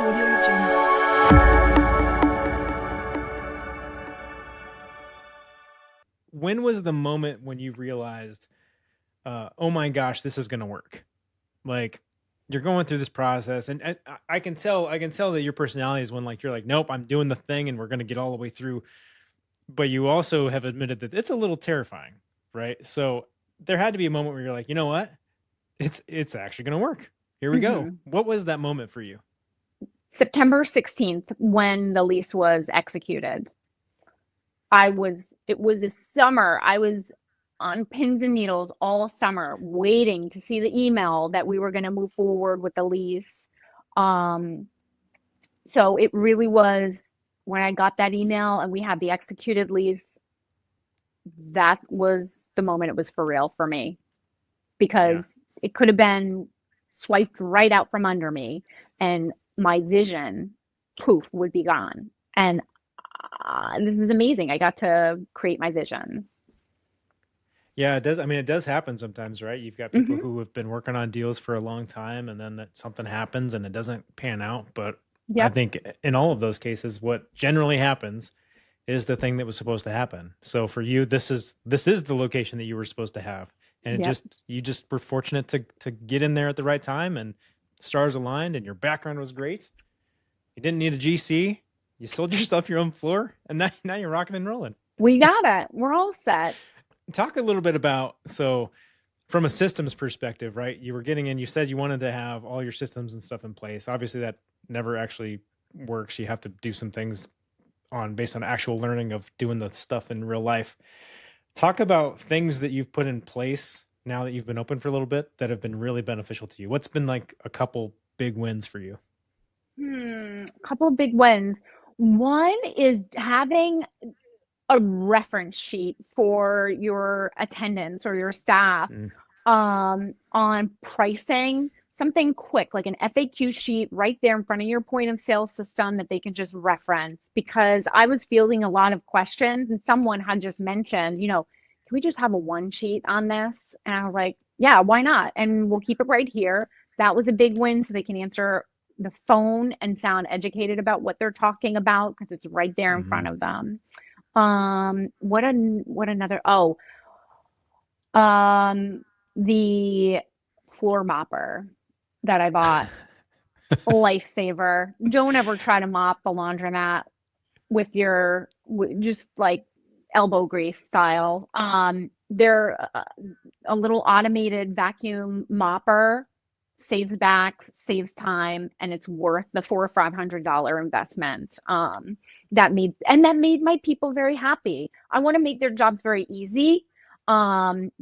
Audio Jungle. When was the moment when you realized, oh my gosh, this is going to work? Like you're going through this process, and I can tell that your personality is when like you're like, nope, I'm doing the thing, and we're going to get all the way through. But you also have admitted that it's a little terrifying, right? So there had to be a moment where you're like, you know what, it's actually going to work. Here we go. hmm What was that moment for you? September 16th, when the lease was executed, it was a summer. I was on pins and needles all summer, waiting to see the email that we were going to move forward with the lease. Um, so it really was when I got that email and we had the executed lease, that was the moment it was for real for me Yeah. because it could have been swiped right out from under me and my vision, poof, would be gone. And this is amazing. I got to create my vision. Yeah, it does. I mean, it does happen sometimes, right? You've got people hmm who have been working on deals for a long time and then that something happens and it doesn't pan out. But I Yep. think in all of those cases, what generally happens is the thing that was supposed to happen. So for you, this is the location that you were supposed to have. And it Yep. just you just were fortunate to get in there at the right time and stars aligned and your background was great. You didn't need a GC. You sold yourself your own floor and now you're rocking and rolling. We got it. We're all set. Talk a little bit about so from a systems perspective, right? You were getting in, you said you wanted to have all your systems and stuff in place. Obviously, that never actually works. You have to do some things on based on actual learning of doing the stuff in real life. Talk about things that you've put in place now that you've been open for a little bit that have been really beneficial to you. What's been like a couple big wins for you? A couple of big wins. One is having a reference sheet for your attendants or your staff Mm, on pricing, something quick like an FAQ sheet right there in front of your point of sale system that they can just reference. Because I was fielding a lot of questions and someone had just mentioned, can we just have a one sheet on this? And I was like, yeah, why not? And we'll keep it right here. That was a big win so they can answer the phone and sound educated about what they're talking about because it's right there in front mhm. of them. What another um the floor mopper that I bought. A lifesaver. Don't ever try to mop the laundromat with just like elbow grease style. They're a little automated vacuum mopper, saves back, saves time, and it's worth the $400 or $500 investment. That made my people very happy. I want to make their jobs very easy.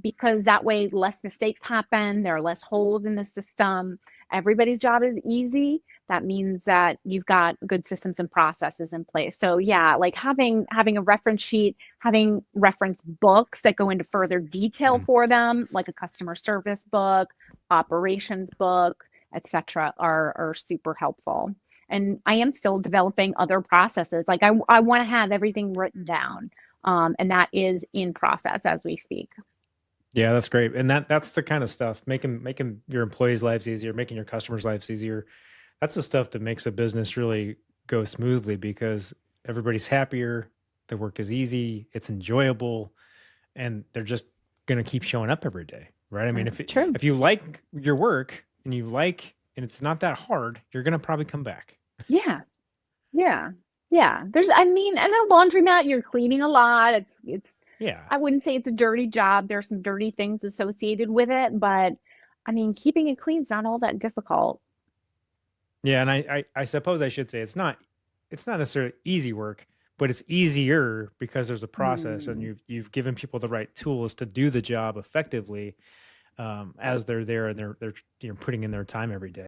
Because that way less mistakes happen, there are less holes in the system. Everybody's job is easy. That means that you've got good systems and processes in place. So yeah, like having a reference sheet, having reference books that go into further detail Mm. for them, like a customer service book, operations book, etc., are super helpful. And I am still developing other processes. Like I want to have everything written down. And that is in process as we speak. Yeah, that's great. And that's the kind of stuff making your employees' lives easier, making your customers' lives easier. That's the stuff that makes a business really go smoothly because everybody's happier, the work is easy, it's enjoyable, and they're just going to keep showing up every day, right? I mean, That's true. if you like your work and it's not that hard, you're going to probably come back. Yeah. Yeah. Yeah. I mean, and a laundromat, you're cleaning a lot. Yeah. I wouldn't say it's a dirty job. There's some dirty things associated with it, but I mean, keeping it clean is not all that difficult. Yeah, and I suppose I should say it's not necessarily easy work, but it's easier because there's a process and Hmm. you've given people the right tools to do the job effectively as they're there and they're putting in their time every day.